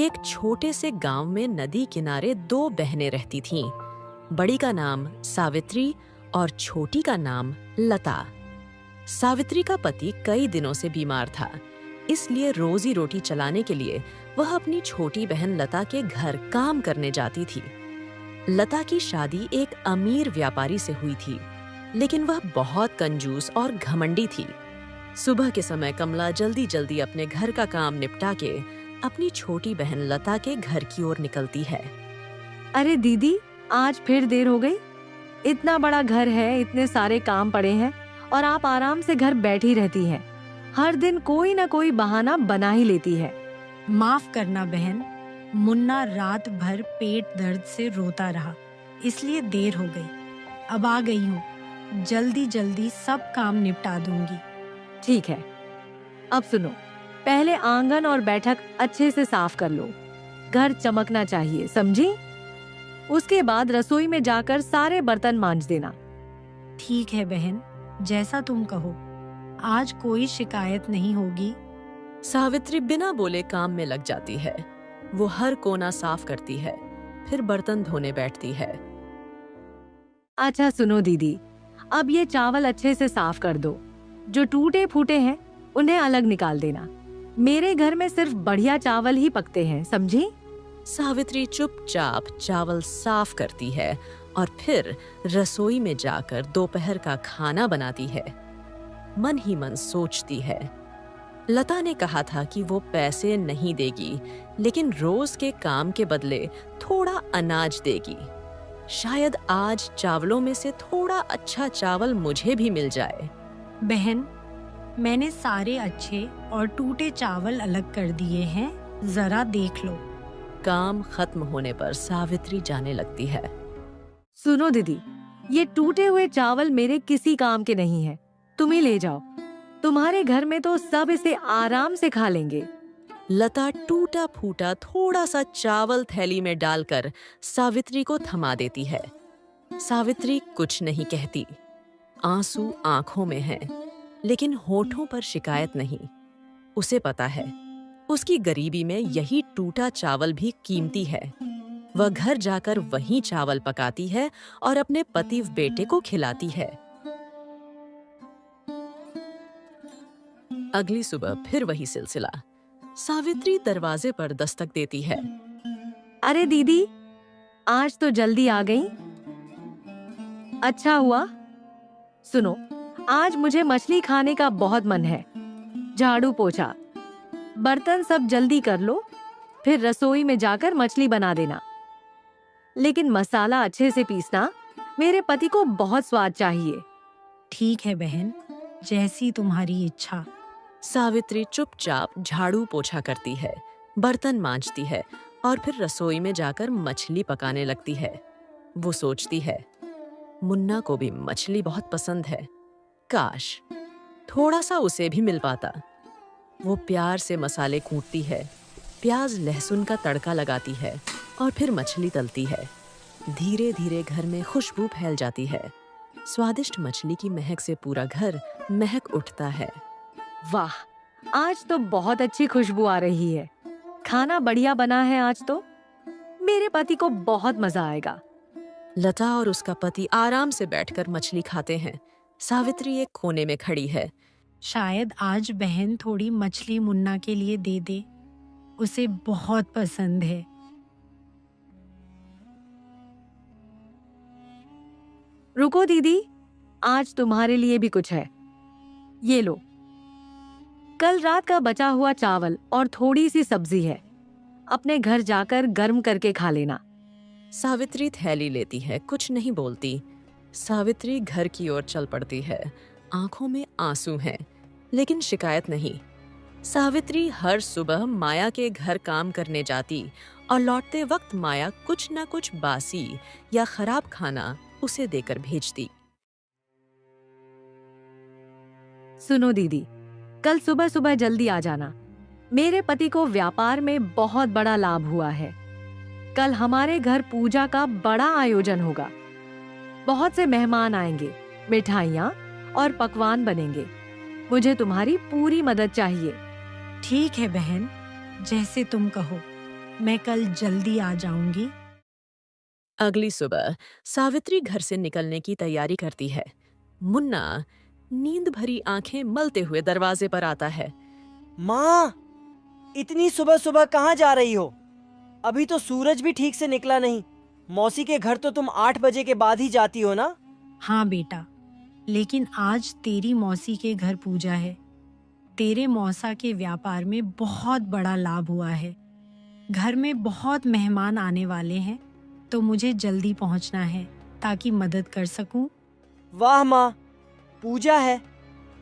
एक छोटे से गांव में नदी किनारे दो बहनें रहती थीं। बड़ी का नाम सावित्री और छोटी का नाम लता। सावित्री का पति कई दिनों से बीमार था, इसलिए रोजी रोटी चलाने के लिए वह अपनी छोटी बहन लता के घर काम करने जाती थी। लता की शादी एक अमीर व्यापारी से हुई थी, लेकिन वह बहुत कंजूस और घमंडी थी। सुबह के समय कमला जल्दी जल्दी अपने घर का काम निपटा के अपनी छोटी बहन लता के घर की ओर निकलती है। अरे दीदी, आज फिर देर हो गई। इतना बड़ा घर है, इतने सारे काम पड़े हैं और आप आराम से घर बैठी रहती हैं। हर दिन कोई ना कोई बहाना बना ही लेती है। माफ करना बहन, मुन्ना रात भर पेट दर्द से रोता रहा, इसलिए देर हो गई। अब आ गई हूँ, जल्दी जल्दी सब काम निपटा दूंगी। ठीक है, अब सुनो, पहले आंगन और बैठक अच्छे से साफ कर लो। घर चमकना चाहिए, समझी? उसके बाद रसोई में जाकर सारे बर्तन मांज देना। ठीक है बहन, जैसा तुम कहो। आज कोई शिकायत नहीं होगी। सावित्री बिना बोले काम में लग जाती है। वो हर कोना साफ करती है, फिर बर्तन धोने बैठती है। अच्छा सुनो दीदी, अब ये चावल अच्छे से साफ कर दो। जो टूटे फूटे हैं उन्हें अलग निकाल देना। मेरे घर में सिर्फ बढ़िया चावल ही पकते हैं, समझी? सावित्री चुपचाप चावल साफ करती है और फिर रसोई में जाकर दोपहर का खाना बनाती है। मन ही मन सोचती है, लता ने कहा था कि वो पैसे नहीं देगी, लेकिन रोज के काम के बदले थोड़ा अनाज देगी। शायद आज चावलों में से थोड़ा अच्छा चावल मुझे भी मिल जाए। बहन, मैंने सारे अच्छे और टूटे चावल अलग कर दिए हैं, जरा देख लो। काम खत्म होने पर सावित्री जाने लगती है। सुनो दीदी, ये टूटे हुए चावल मेरे किसी काम के नहीं हैं। तुम ही ले जाओ, तुम्हारे घर में तो सब इसे आराम से खा लेंगे। लता टूटा फूटा थोड़ा सा चावल थैली में डालकर सावित्री को थमा देती है। सावित्री कुछ नहीं कहती। आंसू आंखों में हैं, लेकिन होठों पर शिकायत नहीं। उसे पता है, उसकी गरीबी में यही टूटा चावल भी कीमती है। वह घर जाकर वही चावल पकाती है और अपने पति बेटे को खिलाती है। अगली सुबह फिर वही सिलसिला। सावित्री दरवाजे पर दस्तक देती है। अरे दीदी, आज तो जल्दी आ गई। अच्छा हुआ। सुनो, आज मुझे मछली खाने का बहुत मन है। झाड़ू पोछा, बर्तन सब जल्दी कर लो, फिर रसोई में जाकर मछली बना देना। लेकिन मसाला अच्छे से पीसना, मेरे पति को बहुत स्वाद चाहिए। ठीक है बहन, जैसी तुम्हारी इच्छा। सावित्री चुपचाप झाड़ू पोछा करती है, बर्तन मांजती है और फिर रसोई में जाकर मछली पकाने लगती है। वो सोचती है, मुन्ना को भी मछली बहुत पसंद है, काश थोड़ा सा उसे भी मिल पाता। वो प्यार से मसाले कूटती है, प्याज लहसुन का तड़का लगाती है और फिर मछली तलती है। धीरे धीरे घर में खुशबू फैल जाती है। स्वादिष्ट मछली की महक से पूरा घर महक उठता है। वाह, आज तो बहुत अच्छी खुशबू आ रही है। खाना बढ़िया बना है आज तो। मेरे पति को बहुत मजा आएगा। लता और उसका पति आराम से बैठकर मछली खाते हैं। सावित्री एक कोने में खड़ी है। शायद आज बहन थोड़ी मछली मुन्ना के लिए दे दे, उसे बहुत पसंद है। रुको दीदी, आज तुम्हारे लिए भी कुछ है। ये लो, कल रात का बचा हुआ चावल और थोड़ी सी सब्जी है। अपने घर जाकर गर्म करके खा लेना। सावित्री थैली लेती है, कुछ नहीं बोलती। सावित्री घर की ओर चल पड़ती है। आंखों में आंसू हैं, लेकिन शिकायत नहीं। सावित्री हर सुबह माया के घर काम करने जाती और लौटते वक्त माया कुछ न कुछ बासी या खराब खाना उसे देकर भेजती। सुनो दीदी, कल सुबह सुबह जल्दी आ जाना। मेरे पति को व्यापार में बहुत बड़ा लाभ हुआ है। कल हमारे घर पूजा का बड़ा आयोजन होगा। बहुत से मेहमान आएंगे, मिठाइयाँ और पकवान बनेंगे। मुझे तुम्हारी पूरी मदद चाहिए। ठीक है बहन, जैसे तुम कहो। मैं कल जल्दी आ जाऊंगी। अगली सुबह सावित्री घर से निकलने की तैयारी करती है। मुन्ना नींद भरी आंखें मलते हुए दरवाजे पर आता है। माँ, इतनी सुबह सुबह कहाँ जा रही हो? अभी तो सूरज भी ठीक से निकला नहीं। मौसी के घर तो तुम 8 बजे के बाद ही जाती हो ना? हाँ बेटा, लेकिन आज तेरी मौसी के घर पूजा है। तेरे मौसा के व्यापार में बहुत बड़ा लाभ हुआ है। घर में बहुत मेहमान आने वाले हैं, तो मुझे जल्दी पहुंचना है ताकि मदद कर सकूं। वाह माँ, पूजा है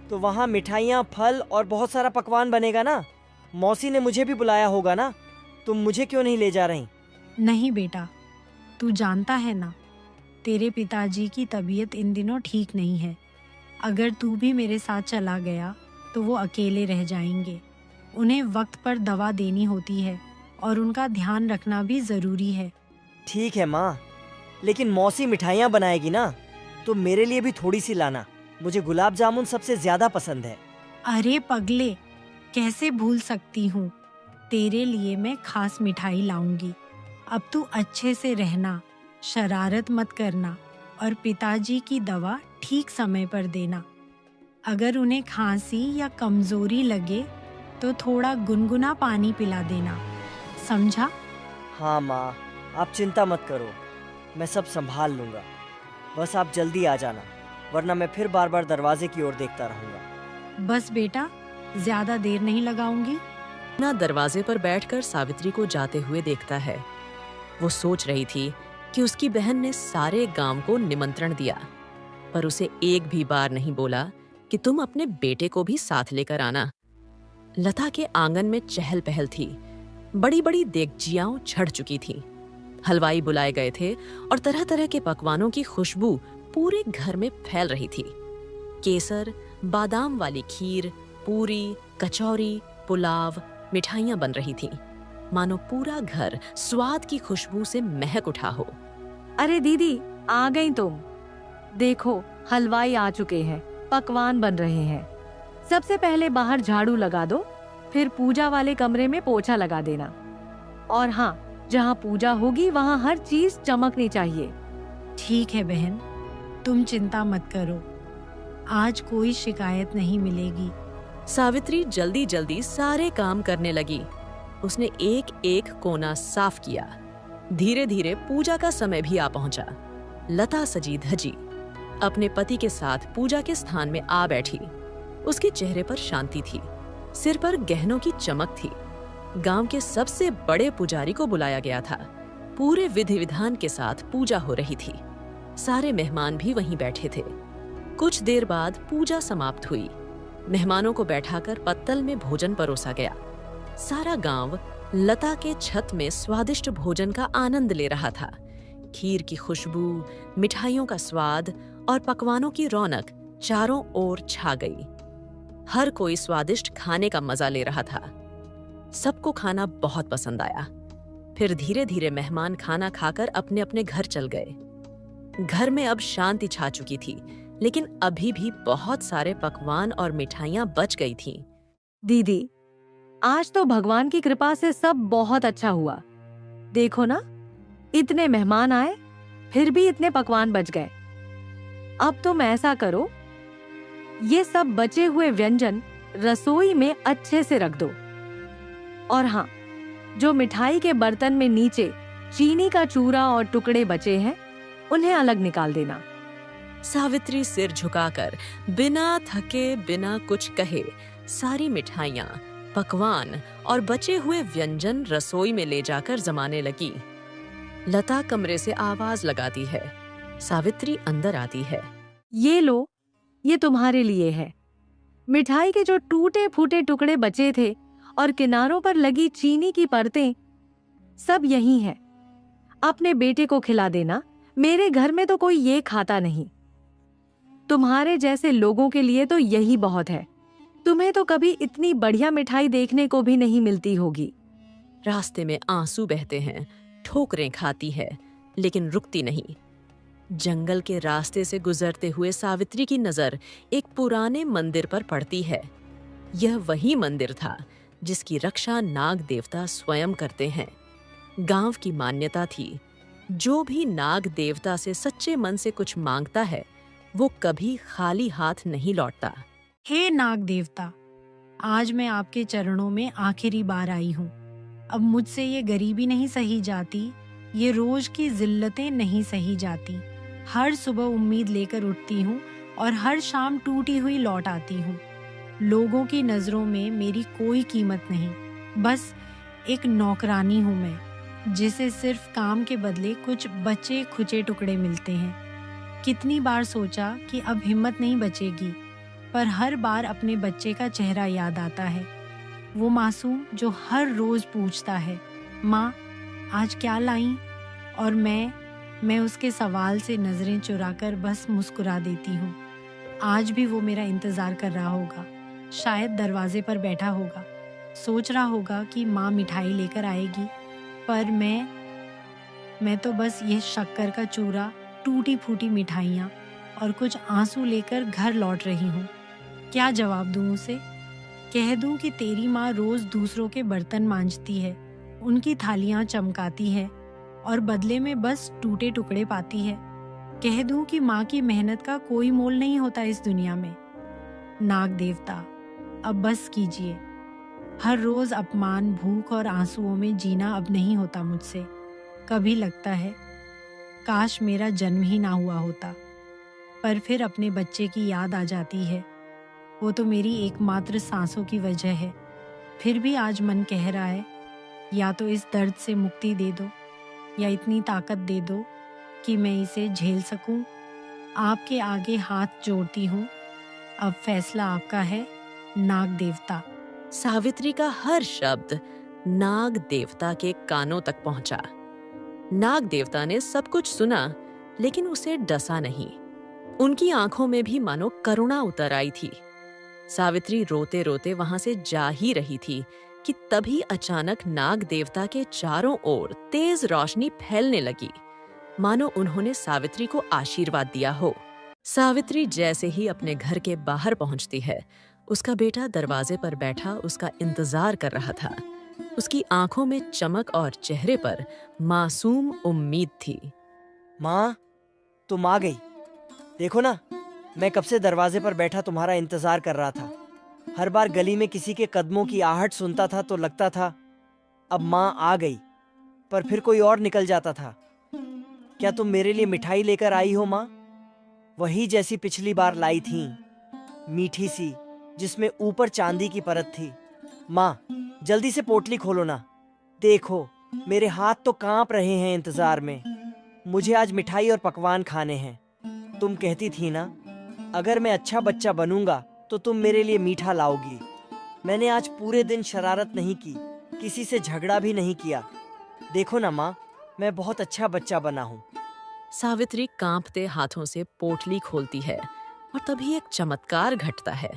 तो वहाँ मिठाइयाँ, फल और बहुत सारा पकवान बनेगा ना? मौसी ने मुझे भी बुलाया होगा ना? तुम मुझे क्यों नहीं ले जा रही? नहीं बेटा, तू जानता है ना, तेरे पिताजी की तबीयत इन दिनों ठीक नहीं है। अगर तू भी मेरे साथ चला गया तो वो अकेले रह जाएंगे। उन्हें वक्त पर दवा देनी होती है और उनका ध्यान रखना भी ज़रूरी है। ठीक है माँ, लेकिन मौसी मिठाइयाँ बनाएगी ना, तो मेरे लिए भी थोड़ी सी लाना। मुझे गुलाब जामुन सबसे ज्यादा पसंद है। अरे पगले, कैसे भूल सकती हूँ। तेरे लिए मैं खास मिठाई लाऊंगी। अब तू अच्छे से रहना, शरारत मत करना और पिताजी की दवा ठीक समय पर देना। अगर उन्हें खांसी या कमजोरी लगे तो थोड़ा गुनगुना पानी पिला देना, समझा? हाँ माँ, आप चिंता मत करो, मैं सब संभाल लूँगा। बस आप जल्दी आ जाना, वरना मैं फिर बार बार दरवाजे की ओर देखता रहूँगा। बस बेटा, ज्यादा देर नहीं लगाऊंगी। मुन्ना दरवाजे पर बैठकर सावित्री को जाते हुए देखता है। वो सोच रही थी कि उसकी बहन ने सारे गांव को निमंत्रण दिया, पर उसे एक भी बार नहीं बोला कि तुम अपने बेटे को भी साथ लेकर आना। लता के आंगन में चहल पहल थी। बड़ी बड़ी देगचियां छड़ चुकी थीं। हलवाई बुलाए गए थे और तरह तरह के पकवानों की खुशबू पूरे घर में फैल रही थी। केसर, बादाम वाली खीर, पूरी, कचौरी, पुलाव, मिठाइयां बन रही थीं। मानो पूरा घर स्वाद की खुशबू से महक उठा हो। अरे दीदी, आ गई तुम। देखो, हलवाई आ चुके हैं, पकवान बन रहे हैं। सबसे पहले बाहर झाड़ू लगा दो, फिर पूजा वाले कमरे में पोछा लगा देना। और हाँ, जहाँ पूजा होगी वहाँ हर चीज चमकनी चाहिए। ठीक है बहन, तुम चिंता मत करो, आज कोई शिकायत नहीं मिलेगी। सावित्री जल्दी जल्दी सारे काम करने लगी। उसने एक एक कोना साफ किया। धीरे धीरे पूजा का समय भी आ पहुंचा। लता सजी धजी अपने पति के साथ पूजा के स्थान में आ बैठी। उसके चेहरे पर शांति थी, सिर पर गहनों की चमक थी। गांव के सबसे बड़े पुजारी को बुलाया गया था। पूरे विधि विधान के साथ पूजा हो रही थी। सारे मेहमान भी वहीं बैठे थे। कुछ देर बाद पूजा समाप्त हुई। मेहमानों को बैठाकर पत्तल में भोजन परोसा गया। सारा गांव लता के छत में स्वादिष्ट भोजन का आनंद ले रहा था। खीर की खुशबू, मिठाइयों का स्वाद और पकवानों की रौनक चारों ओर छा गई। हर कोई स्वादिष्ट खाने का मजा ले रहा था। सबको खाना बहुत पसंद आया। फिर धीरे धीरे मेहमान खाना खाकर अपने अपने घर चल गए। घर में अब शांति छा चुकी थी, लेकिन अभी भी बहुत सारे पकवान और मिठाइयां बच गई थीं। दीदी, आज तो भगवान की कृपा से सब बहुत अच्छा हुआ। देखो ना, इतने मेहमान आए, फिर भी इतने पकवान बच गए। अब तुम ऐसा करो, ये सब बचे हुए व्यंजन रसोई में अच्छे से रख दो। और हाँ, जो मिठाई के बर्तन में नीचे चीनी का चूरा और टुकड़े बचे हैं, उन्हें अलग निकाल देना। सावित्री सिर झुकाकर बिना थके, बिना कुछ कहे सारी मिठाइयां, पकवान और बचे हुए व्यंजन रसोई में ले जाकर जमाने लगी। लता कमरे से आवाज लगाती है। सावित्री अंदर आती है। ये लो, ये तुम्हारे लिए है। मिठाई के जो टूटे फूटे टुकड़े बचे थे और किनारों पर लगी चीनी की परतें, सब यही है। अपने बेटे को खिला देना। मेरे घर में तो कोई ये खाता नहीं। तुम्हारे जैसे लोगों के लिए तो यही बहुत है। तुम्हें तो कभी इतनी बढ़िया मिठाई देखने को भी नहीं मिलती होगी। रास्ते में आंसू बहते हैं, ठोकरें खाती है, लेकिन रुकती नहीं। जंगल के रास्ते से गुजरते हुए सावित्री की नजर एक पुराने मंदिर पर पड़ती है। यह वही मंदिर था जिसकी रक्षा नाग देवता स्वयं करते हैं। गांव की मान्यता थी, जो भी नाग देवता से सच्चे मन से कुछ मांगता है वो कभी खाली हाथ नहीं लौटता। हे नाग देवता, आज मैं आपके चरणों में आखिरी बार आई हूँ। अब मुझसे ये गरीबी नहीं सही जाती, ये रोज की जिल्लतें नहीं सही जाती। हर सुबह उम्मीद लेकर उठती हूँ और हर शाम टूटी हुई लौट आती हूँ। लोगों की नजरों में मेरी कोई कीमत नहीं, बस एक नौकरानी हूँ मैं, जिसे सिर्फ काम के बदले कुछ बचे खुचे टुकड़े मिलते हैं। कितनी बार सोचा कि अब हिम्मत नहीं बचेगी, पर हर बार अपने बच्चे का चेहरा याद आता है। वो मासूम जो हर रोज पूछता है, माँ आज क्या लाई? और मैं उसके सवाल से नजरें चुराकर बस मुस्कुरा देती हूँ। आज भी वो मेरा इंतजार कर रहा होगा, शायद दरवाजे पर बैठा होगा, सोच रहा होगा कि माँ मिठाई लेकर आएगी, पर मैं तो बस ये शक्कर का चूरा, टूटी फूटी मिठाइयाँ और कुछ आंसू लेकर घर लौट रही हूँ। क्या जवाब दूँ उसे? कह दूँ कि तेरी माँ रोज दूसरों के बर्तन मांजती है, उनकी थालियाँ चमकाती है और बदले में बस टूटे टुकड़े पाती है। कह दूँ कि माँ की मेहनत का कोई मोल नहीं होता इस दुनिया में। नाग देवता, अब बस कीजिए। हर रोज अपमान, भूख और आंसुओं में जीना अब नहीं होता मुझसे। कभी लगता है काश मेरा जन्म ही ना हुआ होता, पर फिर अपने बच्चे की याद आ जाती है। वो तो मेरी एकमात्र सांसों की वजह है। फिर भी आज मन कह रहा है, या तो इस दर्द से मुक्ति दे दो या इतनी ताकत दे दो कि मैं इसे झेल सकूं। आपके आगे हाथ जोड़ती हूँ, अब फैसला आपका है नाग देवता। सावित्री का हर शब्द नाग देवता के कानों तक पहुंचा। नाग देवता ने सब कुछ सुना, लेकिन उसे डसा नहीं। उनकी आंखों में भी मानो करुणा उतर आई थी। सावित्री रोते रोते वहां से जा ही रही थी कि तभी अचानक नाग देवता के चारों ओर तेज रोशनी फैलने लगी, मानो उन्होंने सावित्री को आशीर्वाद दिया हो। सावित्री जैसे ही अपने घर के बाहर पहुंचती है, उसका बेटा दरवाजे पर बैठा उसका इंतजार कर रहा था। उसकी आंखों में चमक और चेहरे पर मासूम उम्मीद थी। माँ, तुम आ गई। देखो ना, मैं कब से दरवाजे पर बैठा तुम्हारा इंतजार कर रहा था। हर बार गली में किसी के कदमों की आहट सुनता था तो लगता था अब माँ आ गई, पर फिर कोई और निकल जाता था। क्या तुम मेरे लिए मिठाई लेकर आई हो माँ? वही जैसी पिछली बार लाई थी, मीठी सी, जिसमें ऊपर चांदी की परत थी। माँ, जल्दी से पोटली खोलो ना। देखो, मेरे हाथ तो कांप रहे हैं इंतजार में। मुझे आज मिठाई और पकवान खाने हैं। तुम कहती थी ना, अगर मैं अच्छा बच्चा बनूंगा तो तुम मेरे लिए मीठा लाओगी। मैंने आज पूरे दिन शरारत नहीं की, किसी से झगड़ा भी नहीं किया। देखो ना माँ, मैं बहुत अच्छा बच्चा बना हूँ। सावित्री कांपते हाथों से पोटली खोलती है और तभी एक चमत्कार घटता है।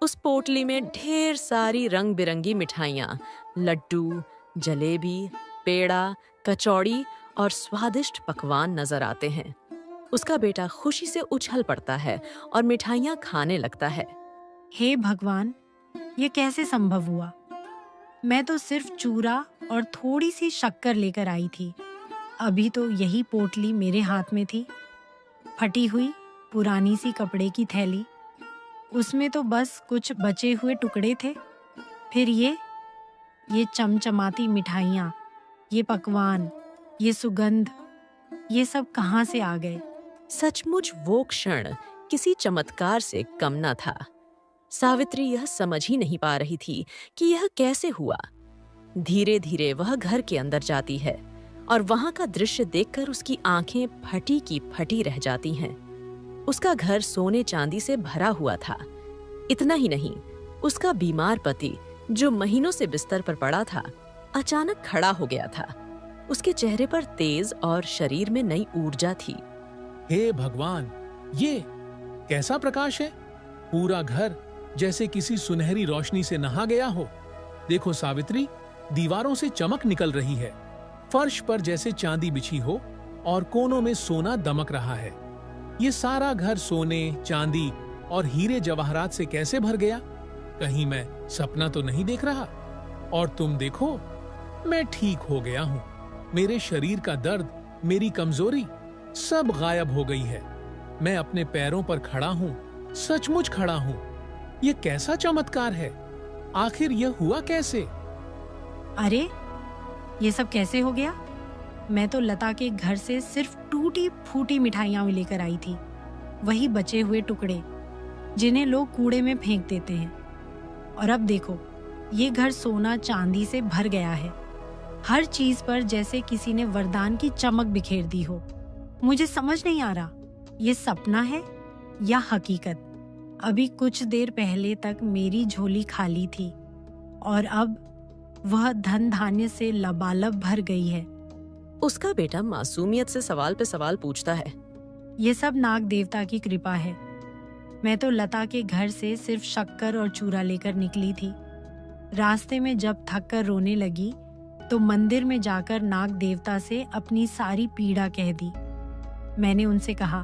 उस पोटली में ढेर सारी रंग बिरंगी मिठाइयाँ, लड्डू, जलेबी, पेड़ा, कचौड़ी और स्वादिष्ट पकवान नजर आते हैं। उसका बेटा खुशी से उछल पड़ता है और मिठाइयाँ खाने लगता है। हे भगवान, ये कैसे संभव हुआ? मैं तो सिर्फ चूरा और थोड़ी सी शक्कर लेकर आई थी। अभी तो यही पोटली मेरे हाथ में थी, फटी हुई पुरानी सी कपड़े की थैली। उसमें तो बस कुछ बचे हुए टुकड़े थे। फिर ये चमचमाती मिठाइयाँ, ये पकवान, ये सुगंध, ये सब कहाँ से आ गए? सचमुच वो क्षण किसी चमत्कार से कम न था। सावित्री यह समझ ही नहीं पा रही थी कि यह कैसे हुआ। धीरे धीरे वह घर के अंदर जाती है और वहां का दृश्य देखकर उसकी आंखें फटी की फटी रह जाती हैं। उसका घर सोने चांदी से भरा हुआ था। इतना ही नहीं, उसका बीमार पति, जो महीनों से बिस्तर पर पड़ा था, अचानक खड़ा हो गया था। उसके चेहरे पर तेज और शरीर में नई ऊर्जा थी। हे भगवान, ये कैसा प्रकाश है? पूरा घर जैसे किसी सुनहरी रोशनी से नहा गया हो। देखो सावित्री, दीवारों से चमक निकल रही है। फर्श पर जैसे चांदी बिछी हो और कोनों में सोना दमक रहा है। ये सारा घर सोने, चांदी और हीरे जवाहरात से कैसे भर गया? कहीं मैं सपना तो नहीं देख रहा? और तुम देखो, मैं ठीक हो गया हूँ। मेरे शरीर का दर्द, मेरी कमजोरी सब गायब हो गई है। मैं अपने पैरों पर खड़ा हूँ, सचमुच खड़ा हूँ। ये कैसा चमत्कार है? आखिर यह हुआ कैसे? अरे, ये सब कैसे हो गया? मैं तो लता के घर से सिर्फ टूटी फूटी मिठाइयां लेकर आई थी, वही बचे हुए टुकड़े जिन्हें लोग कूड़े में फेंक देते हैं। और अब देखो, ये घर सोना चांदी से भर गया है। हर चीज पर जैसे किसी ने वरदान की चमक बिखेर दी हो। मुझे समझ नहीं आ रहा, ये सपना है या हकीकत। अभी कुछ देर पहले तक मेरी झोली खाली थी और अब वह धन धान्य से लबालब भर गई है। उसका बेटा मासूमियत से सवाल पे सवाल पूछता है। ये सब नाग देवता की कृपा है। मैं तो लता के घर से सिर्फ शक्कर और चूरा लेकर निकली थी। रास्ते में जब थक कर रोने लगी तो मंदिर में जाकर नाग देवता से अपनी सारी पीड़ा कह दी। मैंने उनसे कहा,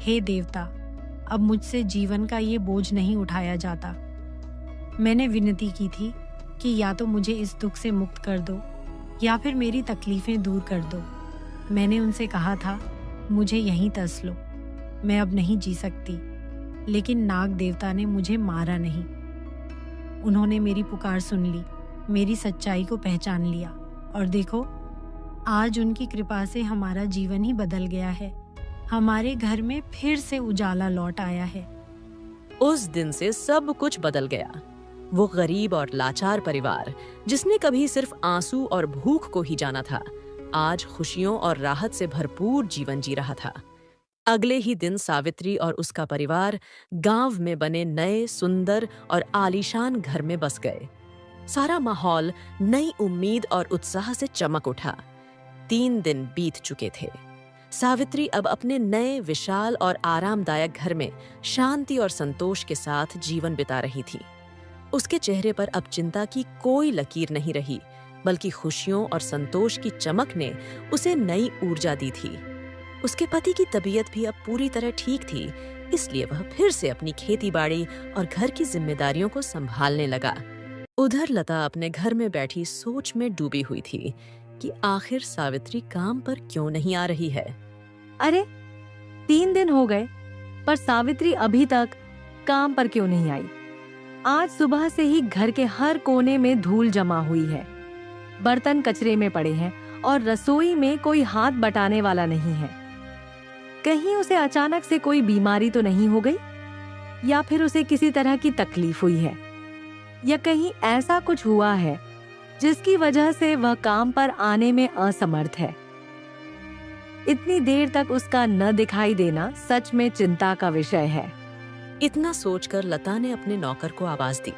हे देवता, अब मुझसे जीवन का ये बोझ नहीं उठाया जाता। मैंने विनती की थी कि या तो मुझे इस दुख से मुक्त कर दो या फिर मेरी तकलीफें दूर कर दो। मैंने उनसे कहा था, मुझे यहीं तस लो, मैं अब नहीं जी सकती। लेकिन नाग देवता ने मुझे मारा नहीं। उन्होंने मेरी पुकार सुन ली, मेरी सच्चाई को पहचान लिया और देखो, आज उनकी कृपा से हमारा जीवन ही बदल गया है। हमारे घर में फिर से उजाला लौट आया है। उस दिन से सब कुछ बदल गया। वो गरीब और लाचार परिवार, जिसने कभी सिर्फ आंसू और भूख को ही जाना था, आज खुशियों और राहत से भरपूर जीवन जी रहा था। अगले ही दिन सावित्री और उसका परिवार गांव में बने नए, सुंदर और आलीशान घर में बस गए। सारा माहौल नई उम्मीद और उत्साह से चमक उठा। 3 दिन बीत चुके थे। सावित्री अब अपने नए, विशाल और आरामदायक घर में शांति और संतोष के साथ जीवन बिता रही थी। उसके चेहरे पर अब चिंता की कोई लकीर नहीं रही, बल्कि खुशियों और संतोष की चमक ने उसे नई ऊर्जा दी थी। उसके पति की तबीयत भी अब पूरी तरह ठीक थी, इसलिए वह फिर से अपनी खेती-बाड़ी और घर की जिम्मेदारियों को संभालने लगा। उधर लता अपने घर में बैठी सोच में डूबी हुई थी कि आखिर सावित्री काम पर क्यों नहीं आ रही है। अरे, 3 दिन हो गए पर सावित्री अभी तक काम पर क्यों नहीं आई? आज सुबह से ही घर के हर कोने में धूल जमा हुई है। बर्तन कचरे में पड़े हैं और रसोई में कोई हाथ बटाने वाला नहीं है। कहीं उसे अचानक से कोई बीमारी तो नहीं हो गई, या फिर उसे किसी तरह की तकलीफ हुई है, या कहीं ऐसा कुछ हुआ है जिसकी वजह से वह काम पर आने में असमर्थ है। इतनी देर तक उसका न दिखाई देना सच में चिंता का विषय है। इतना सोचकर लता ने अपने नौकर को आवाज दी।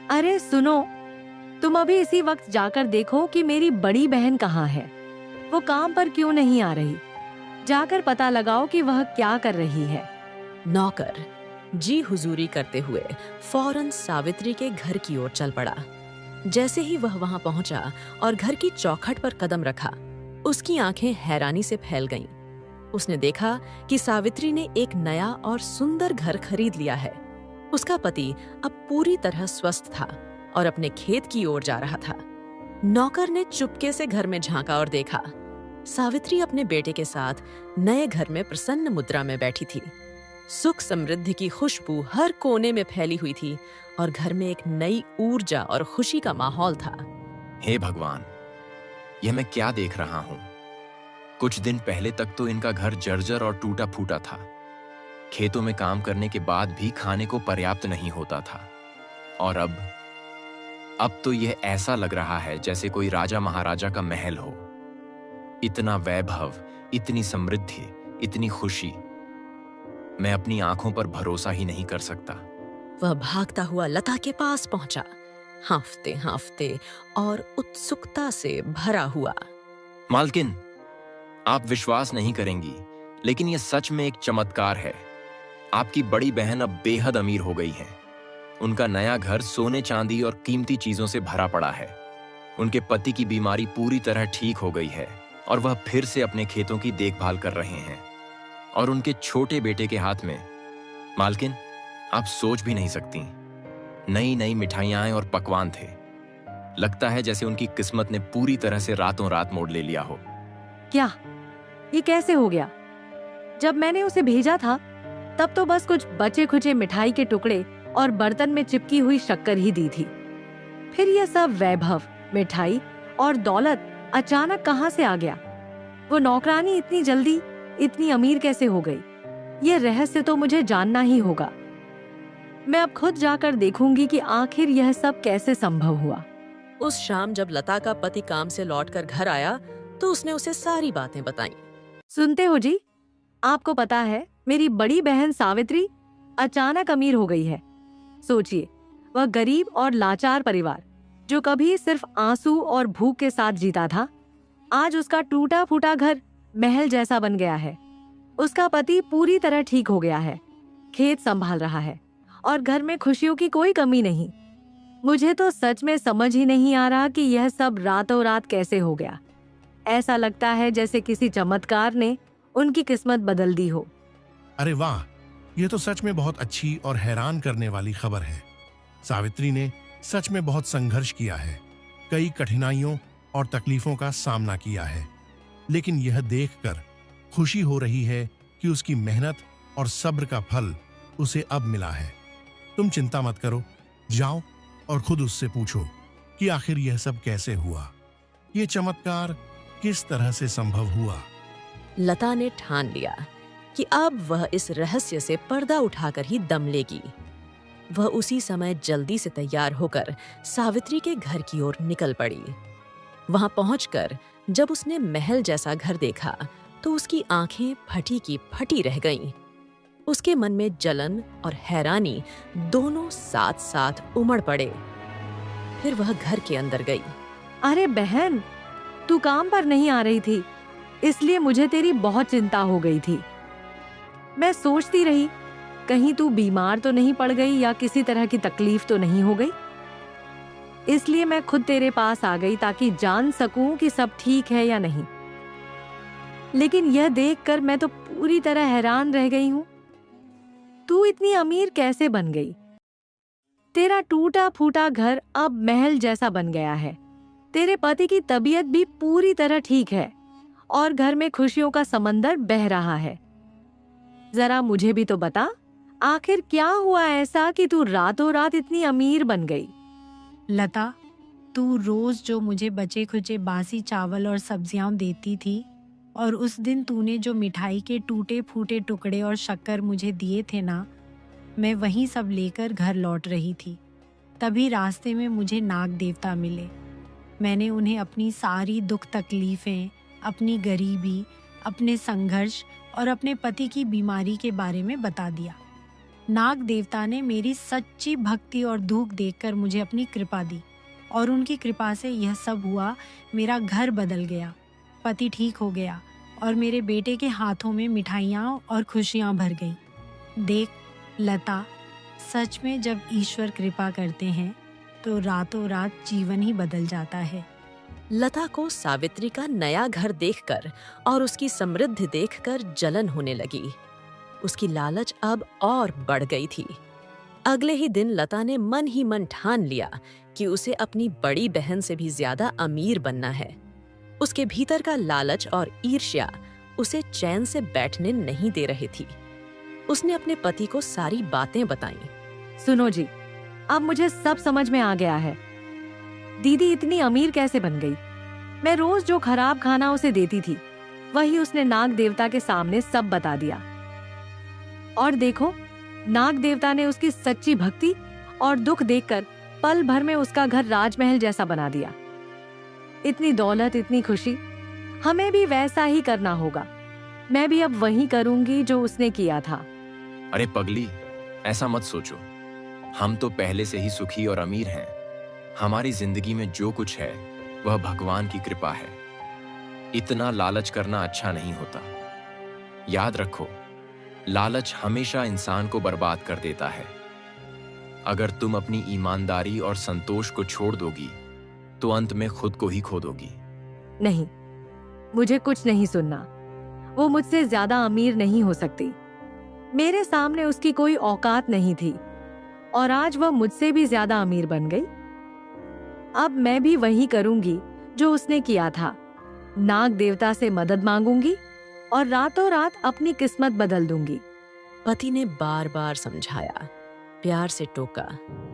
अरे सुनो, तुम अभी इसी वक्त जाकर देखो कि मेरी बड़ी बहन कहाँ है। वो काम पर क्यों नहीं आ रही? जाकर पता लगाओ कि वह क्या कर रही है। नौकर जी हुजूरी करते हुए फौरन सावित्री के घर की ओर चल पड़ा। जैसे ही वह वहां पहुंचा और घर की चौखट पर कदम रखा, उसकी आंखें हैरानी से फैल गईं। उसने देखा कि सावित्री ने एक नया और सुंदर घर खरीद लिया है। उसका पति अब पूरी तरह स्वस्थ था और अपने खेत की ओर जा रहा था। नौकर ने चुपके से घर में झांका और देखा, सावित्री अपने बेटे के साथ नए घर में प्रसन्न मुद्रा में बैठी थी। सुख समृद्धि की खुशबू हर कोने में फैली हुई थी और घर में एक नई ऊर्जा और खुशी का माहौल था। हे भगवान, यह मैं क्या देख रहा हूं? कुछ दिन पहले तक तो इनका घर जर्जर और टूटा फूटा था। खेतों में काम करने के बाद भी खाने को पर्याप्त नहीं होता था। और अब तो यह ऐसा लग रहा है जैसे कोई राजा महाराजा का महल हो। इतना वैभव, इतनी समृद्धि, इतनी खुशी, मैं अपनी आंखों पर भरोसा ही नहीं कर सकता। वह भागता हुआ लता के पास पहुंचा, हांफते हांफते और उत्सुकता से भरा हुआ। मालकिन, आप विश्वास नहीं करेंगी, लेकिन यह सच में एक चमत्कार है। आपकी बड़ी बहन अब बेहद अमीर हो गई है। उनका नया घर सोने चांदी और कीमती चीजों से भरा पड़ा है। उनके पति की बीमारी पूरी तरह ठीक हो गई है और वह फिर से अपने खेतों की देखभाल कर रहे हैं। और उनके छोटे बेटे के हाथ में, मालकिन, आप सोच भी नहीं सकती, नई नई मिठाइयां और पकवान थे। लगता है जैसे उनकी किस्मत ने पूरी तरह से रातों रात मोड़ ले लिया हो। क्या? ये कैसे हो गया? जब मैंने उसे भेजा था तब तो बस कुछ बचे खुचे मिठाई के टुकड़े और बर्तन में चिपकी हुई शक्कर ही दी थी। फिर यह सब वैभव, मिठाई और दौलत अचानक कहाँ से आ गया? वो नौकरानी इतनी जल्दी इतनी अमीर कैसे हो गई? ये रहस्य तो मुझे जानना ही होगा। मैं अब खुद जाकर देखूंगी कि आखिर यह सब कैसे संभव हुआ। उस शाम जब लता का पति काम से लौटकर घर आया तो उसने उसे सारी बातें बताईं। सुनते हो जी, आपको पता है मेरी बड़ी बहन सावित्री अचानक अमीर हो गई है। सोचिए, वह गरीब और लाचार परिवार जो कभी सिर्फ आंसू और भूख के साथ जीता था, आज उसका टूटा फूटा घर महल जैसा बन गया है। उसका पति पूरी तरह ठीक हो गया है, खेत संभाल रहा है और घर में खुशियों की कोई कमी नहीं। मुझे तो सच में समझ ही नहीं आ रहा कि यह सब रातों रात कैसे हो गया। ऐसा लगता है जैसे किसी चमत्कार ने उनकी किस्मत बदल दी हो। अरे वाह, ये तो सच में बहुत अच्छी और हैरान करने वाली खबर है। सावित्री ने सच में बहुत संघर्ष किया है, कई कठिनाइयों और तकलीफों का सामना किया है, लेकिन यह देखकर खुशी हो रही है कि उसकी मेहनत और सब्र का फल उसे अब मिला है। तुम चिंता मत करो, जाओ और खुद उससे पूछो कि आखिर यह सब कैसे हुआ, ये चमत्कार किस तरह से संभव हुआ। लता ने ठान लिया कि अब वह इस रहस्य से पर्दा उठाकर ही दम लेगी। वह उसी समय जल्दी से तैयार होकर सावित्री के घर की ओर निकल पड़ी। वहां पहुंचकर जब उसने महल जैसा घर देखा तो उसकी आंखें फटी की फटी रह गईं। उसके मन में जलन और हैरानी दोनों साथ साथ उमड़ पड़े। फिर वह घर के अंदर गई। अरे बहन, तू काम पर नहीं आ रही थी, इसलिए मुझे तेरी बहुत चिंता हो गई थी। मैं सोचती रही कहीं तू बीमार तो नहीं पड़ गई या किसी तरह की तकलीफ तो नहीं हो गई। इसलिए मैं खुद तेरे पास आ गई ताकि जान सकूं कि सब ठीक है या नहीं। लेकिन यह देखकर मैं तो पूरी तरह हैरान रह गई हूं। तू इतनी अमीर कैसे बन गई? तेरा टूटा फूटा घर अब महल जैसा बन गया है। तेरे पति की तबीयत भी पूरी तरह ठीक है और घर में खुशियों का समंदर बह रहा है। जरा मुझे भी तो बता, आखिर क्या हुआ ऐसा कि तू रातों रात इतनी अमीर बन गई? लता, तू रोज जो मुझे बचे खुचे बासी चावल और सब्जियां देती थी और उस दिन तूने जो मिठाई के टूटे फूटे टुकड़े और शक्कर मुझे दिए थे ना, मैं वही सब लेकर घर लौट रही थी। तभी रास्ते में मुझे नाग देवता मिले। मैंने उन्हें अपनी सारी दुख तकलीफें, अपनी गरीबी, अपने संघर्ष और अपने पति की बीमारी के बारे में बता दिया। नाग देवता ने मेरी सच्ची भक्ति और दुख देखकर मुझे अपनी कृपा दी और उनकी कृपा से यह सब हुआ। मेरा घर बदल गया, पति ठीक हो गया और मेरे बेटे के हाथों में मिठाइयाँ और खुशियाँ भर गई। देख लता, सच में जब ईश्वर कृपा करते हैं तो रातों रात जीवन ही बदल जाता है। लता को सावित्री का नया घर देखकर और उसकी समृद्धि देखकर जलन होने लगी। उसकी लालच अब और बढ़ गई थी। अगले ही दिन लता ने मन ही मन ठान लिया कि उसे अपनी बड़ी बहन से भी ज्यादा अमीर बनना है। उसके भीतर का लालच और ईर्ष्या उसे चैन से बैठने नहीं दे रही थी। उसने अपने पति को सारी बातें बताईं। सुनो जी, अब मुझे सब समझ में आ गया है। दीदी इतनी अमीर कैसे बन गई? मैं रोज जो खराब खाना उसे देती थी वही उसने नाग देवता के सामने सब बता दिया। और देखो, नाग देवता ने उसकी सच्ची भक्ति और दुख देखकर पल भर में उसका घर राजमहल जैसा बना दिया। इतनी दौलत, इतनी खुशी, हमें भी वैसा ही करना होगा। मैं भी अब वही करूंगी जो उसने किया था। अरे पगली, ऐसा मत सोचो। हम तो पहले से ही सुखी और अमीर हैं। हमारी जिंदगी में जो कुछ है वह भगवान की कृपा है। इतना लालच करना अच्छा नहीं होता। याद रखो, लालच हमेशा इंसान को बर्बाद कर देता है। अगर तुम अपनी ईमानदारी और संतोष को छोड़ दोगी तो अंत में खुद को ही खो दोगी। नहीं, मुझे कुछ नहीं सुनना। वो मुझसे ज्यादा अमीर नहीं हो सकती। मेरे सामने उसकी कोई औकात नहीं थी और आज वह मुझसे भी ज्यादा अमीर बन गई। अब मैं भी वही करूंगी जो उसने किया था। नाग देवता से मदद मांगूंगी और रातों रात अपनी किस्मत बदल दूंगी। पति ने बार बार समझाया, प्यार से टोका,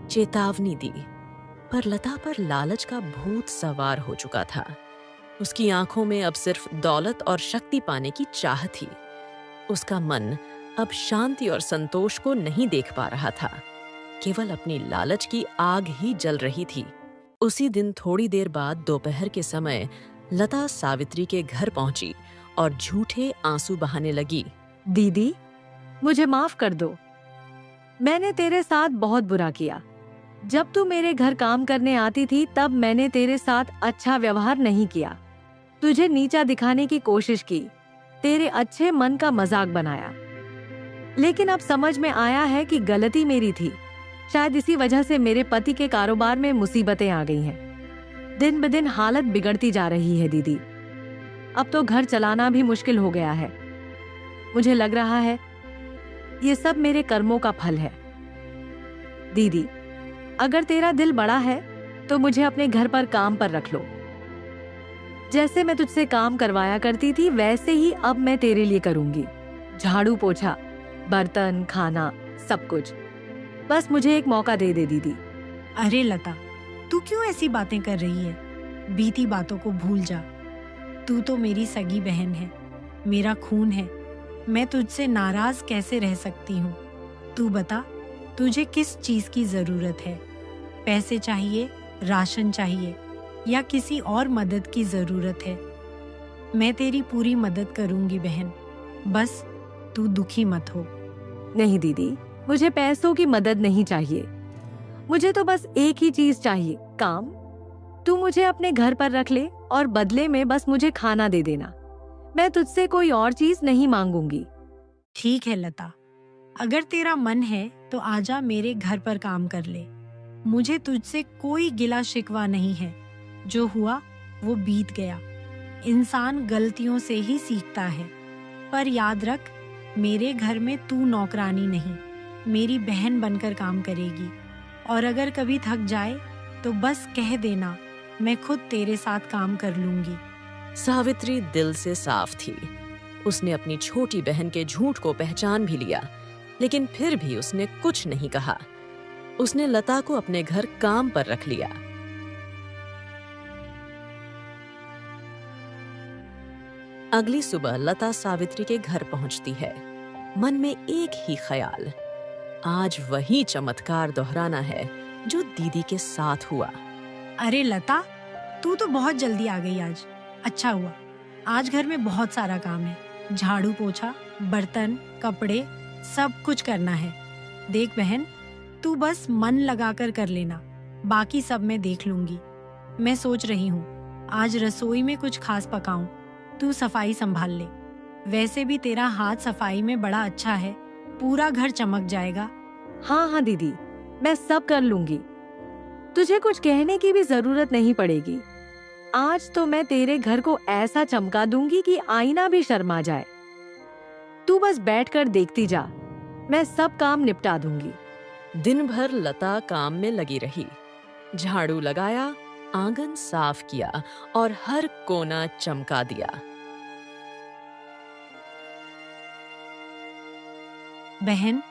चेतावनी दी, पर लता पर लालच का भूत सवार हो चुका था। उसकी आंखों में अब सिर्फ दौलत और शक्ति पाने की चाह थी। उसका मन अब शांति और संतोष को नहीं देख पा रहा था, केवल अपनी लालच की आग ही जल रही थी। उसी दिन थोड़ी देर बाद दोपहर के समय लता सावित्री के घर पहुंची और झूठे आंसू बहाने लगी। दीदी, मुझे माफ कर दो। मैंने तेरे साथ बहुत बुरा किया। जब तू मेरे घर काम करने आती थी तब मैंने तेरे साथ अच्छा व्यवहार नहीं किया, तुझे नीचा दिखाने की कोशिश की, तेरे अच्छे मन का मजाक बनाया। लेकिन अब समझ में आया है कि गलती मेरी थी। शायद इसी वजह से मेरे पति के कारोबार में मुसीबतें आ गई हैं। दिन ब दिन हालत बिगड़ती जा रही है दीदी। अब तो घर चलाना भी मुश्किल हो गया है। मुझे लग रहा है ये सब मेरे कर्मों का फल है। दीदी, अगर तेरा दिल बड़ा है तो मुझे अपने घर पर काम पर रख लो। जैसे मैं तुझसे काम करवाया करती थी वैसे ही अब मैं तेरे लिए करूंगी। झाड़ू पोछा, बर्तन, खाना, सब कुछ। बस मुझे एक मौका दे दे दीदी। अरे लता, तू क्यों ऐसी बातें कर रही है? बीती बातों को भूल जा। तू तो मेरी सगी बहन है, मेरा खून है। मैं तुझसे नाराज कैसे रह सकती हूँ? तू बता, तुझे किस चीज की जरूरत है? पैसे चाहिए, राशन चाहिए या किसी और मदद की जरूरत है? मैं तेरी पूरी मदद करूंगी बहन, बस तू दुखी मत हो। नहीं दीदी, मुझे पैसों की मदद नहीं चाहिए। मुझे तो बस एक ही चीज चाहिए, काम। तू मुझे अपने घर पर रख ले और बदले में बस मुझे खाना दे देना। मैं तुझसे कोई और चीज नहीं मांगूंगी। ठीक है लता, अगर तेरा मन है तो आजा मेरे घर पर काम कर ले। मुझे तुझसे कोई गिला शिकवा नहीं है। जो हुआ वो बीत गया। इंसान गलतियों से ही सीखता है। पर याद रख, मेरे घर में तू नौकरानी नहीं, मेरी बहन बनकर काम करेगी। और अगर कभी थक जाए तो बस कह देना, मैं खुद तेरे साथ काम कर लूंगी। सावित्री दिल से साफ थी। उसने अपनी छोटी बहन के झूठ को पहचान भी लिया, लेकिन फिर भी उसने कुछ नहीं कहा। उसने लता को अपने घर काम पर रख लिया। अगली सुबह लता सावित्री के घर पहुंचती है। मन में एक ही ख्याल, आज वही चमत्कार दोहराना है जो दीदी के साथ हुआ। अरे लता, तू तो बहुत जल्दी आ गई आज। अच्छा हुआ, आज घर में बहुत सारा काम है। झाड़ू पोछा, बर्तन, कपड़े, सब कुछ करना है। देख बहन, तू बस मन लगाकर कर लेना, बाकी सब मैं देख लूंगी। मैं सोच रही हूँ आज रसोई में कुछ खास पकाऊं, तू सफाई संभाल ले। वैसे भी तेरा हाथ सफाई में बड़ा अच्छा है, पूरा घर चमक जाएगा। हाँ हाँ दीदी, मैं सब कर लूंगी। तुझे कुछ कहने की भी जरूरत नहीं पड़ेगी। आज तो मैं तेरे घर को ऐसा चमका दूंगी कि आईना भी शर्मा जाए। तू बस बैठकर देखती जा, मैं सब काम निपटा दूंगी। दिन भर लता काम में लगी रही। झाड़ू लगाया, आंगन साफ किया और हर कोना चमका दिया। बहन,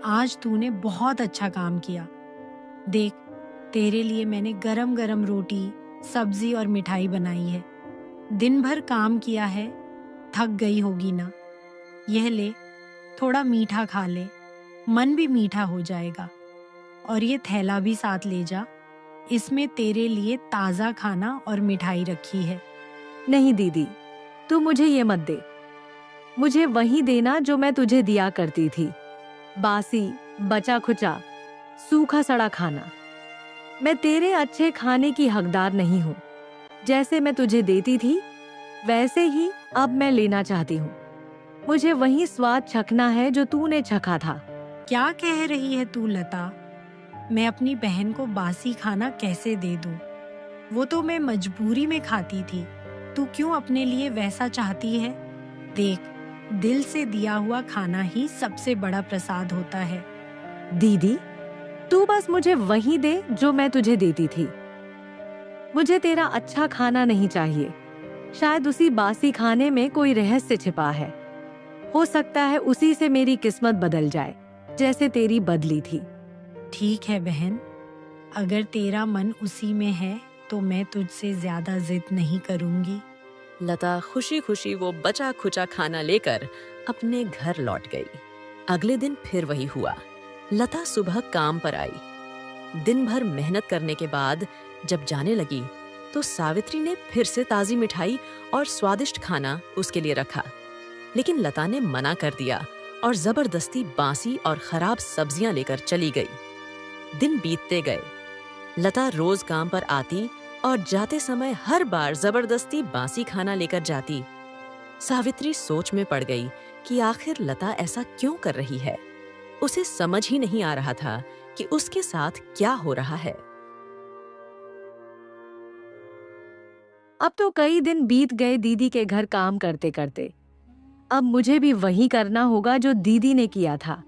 आज तूने बहुत अच्छा काम किया। देख, तेरे लिए मैंने गरम गरम रोटी, सब्जी और मिठाई बनाई है। दिन भर काम किया है, थक गई होगी ना? यह ले, थोड़ा मीठा खा ले, मन भी मीठा हो जाएगा। और ये थैला भी साथ ले जा, इसमें तेरे लिए ताज़ा खाना और मिठाई रखी है। नहीं दीदी, तू मुझे ये मत दे। मुझे वही देना जो मैं तुझे दिया करती थी, बासी, बचा खुचा, सूखा सड़ा खाना। मैं तेरे अच्छे खाने की हकदार नहीं हूँ। जैसे मैं तुझे देती थी वैसे ही अब मैं लेना चाहती हूँ। मुझे वही स्वाद चखना है जो तूने चखा था। क्या कह रही है तू लता? मैं अपनी बहन को बासी खाना कैसे दे दूं? वो तो मैं मजबूरी में खाती थी। तू क्यों अपने लिए वैसा चाहती है? देख, दिल से दिया हुआ खाना ही सबसे बड़ा प्रसाद होता है। दीदी, तू बस मुझे वही दे जो मैं तुझे देती थी। मुझे तेरा अच्छा खाना नहीं चाहिए। शायद उसी बासी खाने में कोई रहस्य छिपा है। हो सकता है उसी से मेरी किस्मत बदल जाए, जैसे तेरी बदली थी। ठीक है बहन, अगर तेरा मन उसी में है तो मैं तुझसे ज्यादा जिद नहीं करूंगी। लता खुशी खुशी वो बचा खुचा खाना लेकर अपने घर लौट गई। अगले दिन फिर वही हुआ। लता सुबह काम पर आई। दिन भर मेहनत करने के बाद जब जाने लगी तो सावित्री ने फिर से ताजी मिठाई और स्वादिष्ट खाना उसके लिए रखा। लेकिन लता ने मना कर दिया और जबरदस्ती बासी और खराब सब्जियां लेकर चली गई। दिन बीतते गए। लता रोज काम पर आती और जाते समय हर बार जबरदस्ती बासी खाना लेकर जाती। सावित्री सोच में पड़ गई कि आखिर लता ऐसा क्यों कर रही है। उसे समझ ही नहीं आ रहा था कि उसके साथ क्या हो रहा है। अब तो कई दिन बीत गए दीदी के घर काम करते करते। अब मुझे भी वही करना होगा जो दीदी ने किया था।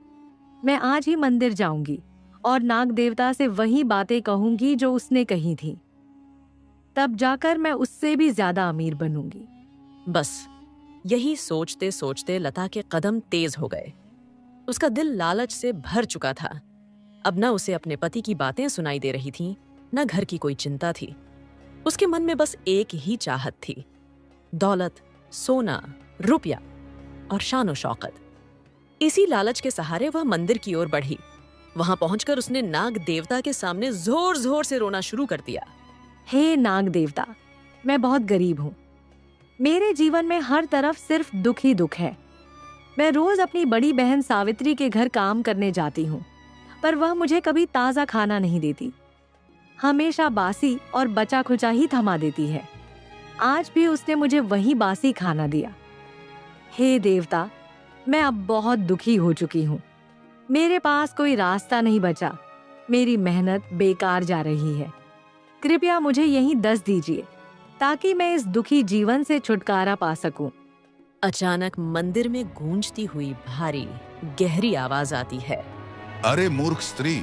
मैं आज ही मंदिर जाऊंगी और नाग देवता से वही बातें कहूंगी जो उसने कही थी। तब जाकर मैं उससे भी ज्यादा अमीर बनूंगी। बस यही सोचते सोचते लता के कदम तेज हो गए। उसका दिल लालच से भर चुका था। अब न उसे अपने पति की बातें सुनाई दे रही थीं, न घर की कोई चिंता थी। उसके मन में बस एक ही चाहत थी, दौलत, सोना, रुपया और शानो शौकत। इसी लालच के सहारे वह मंदिर की ओर बढ़ी। वहां पहुंचकर उसने नाग देवता के सामने जोर जोर से रोना शुरू कर दिया। हे नाग देवता, मैं बहुत गरीब हूँ। मेरे जीवन में हर तरफ सिर्फ दुख ही दुख है। मैं रोज अपनी बड़ी बहन सावित्री के घर काम करने जाती हूँ, पर वह मुझे कभी ताज़ा खाना नहीं देती। हमेशा बासी और बचा खुचा ही थमा देती है। आज भी उसने मुझे वही बासी खाना दिया। हे देवता, मैं अब बहुत दुखी हो चुकी हूँ। मेरे पास कोई रास्ता नहीं बचा। मेरी मेहनत बेकार जा रही है। कृपया मुझे यहीं दस दीजिए ताकि मैं इस दुखी जीवन से छुटकारा पा सकूं। अचानक मंदिर में गूंजती हुई भारी गहरी आवाज आती है। अरे मूर्ख स्त्री,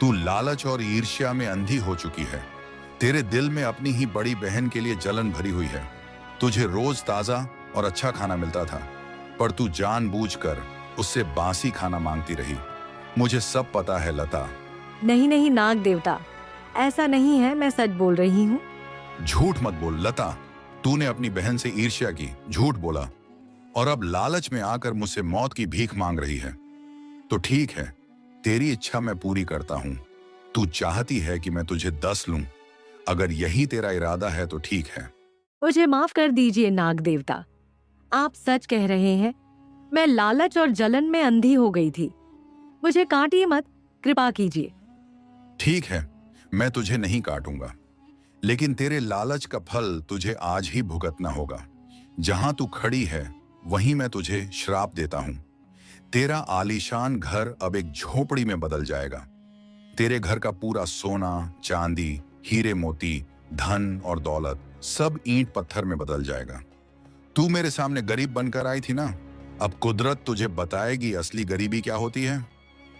तू लालच और ईर्ष्या में अंधी हो चुकी है। तेरे दिल में अपनी ही बड़ी बहन के लिए जलन भरी हुई है। तुझे रोज ताजा और अच्छा खाना मिलता था, पर तू जानबूझकर उससे बासी खाना मांगती रही। मुझे सब पता है लता। नहीं नहीं नाग देवता, ऐसा नहीं है। मैं सच बोल रही हूँ। झूठ मत बोल लता। तूने अपनी बहन से ईर्ष्या की, झूठ बोला, और अब लालच में आकर मुझसे मौत की भीख मांग रही है। तो ठीक है, तेरी इच्छा मैं पूरी करता हूँ। तू चाहती है कि मैं तुझे 10 लूं। अगर यही तेरा इरादा है तो ठीक है। मुझे माफ कर दीजिए नाग देवता। आप सच कह रहे हैं। मैं लालच और जलन में अंधी हो गई थी। मुझे काटिए मत, कृपा कीजिए। ठीक है, मैं तुझे नहीं काटूंगा, लेकिन तेरे लालच का फल तुझे आज ही भुगतना होगा। जहां तू खड़ी है वहीं मैं तुझे श्राप देता हूं। तेरा आलीशान घर अब एक झोपड़ी में बदल जाएगा। तेरे घर का पूरा सोना, चांदी, हीरे मोती, धन और दौलत सब ईंट पत्थर में बदल जाएगा। तू मेरे सामने गरीब बनकर आई थी ना, अब कुदरत तुझे बताएगी असली गरीबी क्या होती है।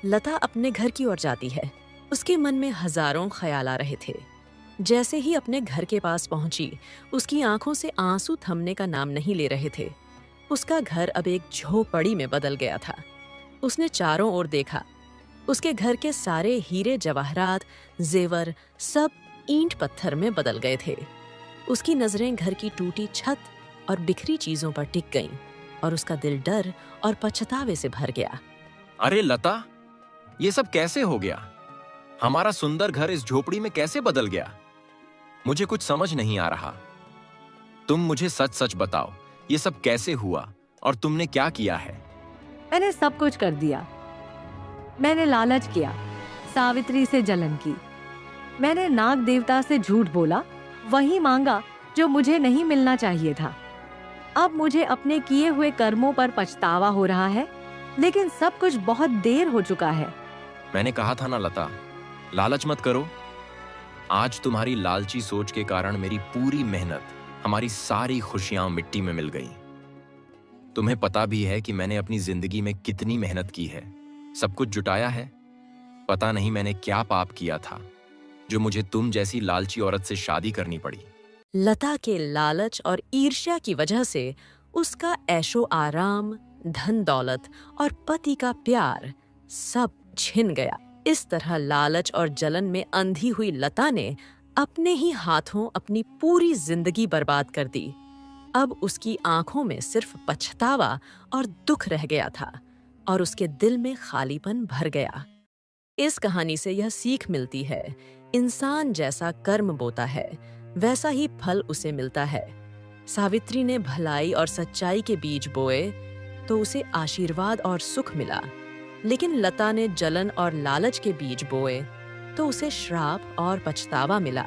लता अपने घर की ओर जाती है। उसके मन में हजारों ख्याल आ रहे थे। जैसे ही अपने घर के पास पहुंची, उसकी आंखों से आंसू थमने का नाम नहीं ले रहे थे। उसका घर अब एक झोपड़ी में बदल गया था। उसने चारों ओर देखा। उसके घर के सारे हीरे जवाहरात, जेवर सब ईंट पत्थर में बदल गए थे। उसकी नजरें घर की टूटी छत और बिखरी चीजों पर टिक गईं और उसका दिल डर और पछतावे से भर गया। अरे लता, ये सब कैसे हो गया? हमारा सुंदर घर इस झोपड़ी में कैसे बदल गया? मुझे कुछ समझ नहीं आ रहा। तुम मुझे सच सच बताओ, ये सब कैसे हुआ और तुमने क्या किया है? मैंने सब कुछ कर दिया। मैंने लालच किया, सावित्री से जलन की। मैंने नाग देवता से झूठ बोला, वही मांगा जो मुझे नहीं मिलना चाहिए था। अब मुझे अपने किए हुए कर्मों पर पछतावा हो रहा है, लेकिन सब कुछ बहुत देर हो चुका है। मैंने कहा था ना लता, लालच मत करो। आज तुम्हारी लालची सोच के कारण मेरी पूरी मेहनत, हमारी सारी खुशियां मिट्टी में मिल गई। तुम्हें पता भी है कि मैंने अपनी जिंदगी में कितनी मेहनत की है, सब कुछ जुटाया है। पता नहीं मैंने क्या पाप किया था, जो मुझे तुम जैसी लालची औरत से शादी करनी पड़ी। लता के लालच और ईर्ष्या की वजह से उसका ऐशो आराम, धन दौलत और पति का प्यार सब छिन गया। इस तरह लालच और जलन में अंधी हुई लता ने अपने ही हाथों अपनी पूरी जिंदगी बर्बाद कर दी। अब उसकी आंखों में सिर्फ पछतावा और दुख रह गया था और उसके दिल में खालीपन भर गया। इस कहानी से यह सीख मिलती है, इंसान जैसा कर्म बोता है वैसा ही फल उसे मिलता है। सावित्री ने भलाई और सच्चाई के बीज बोए तो उसे आशीर्वाद और सुख मिला, लेकिन लता ने जलन और लालच के बीज बोए तो उसे श्राप और पछतावा मिला।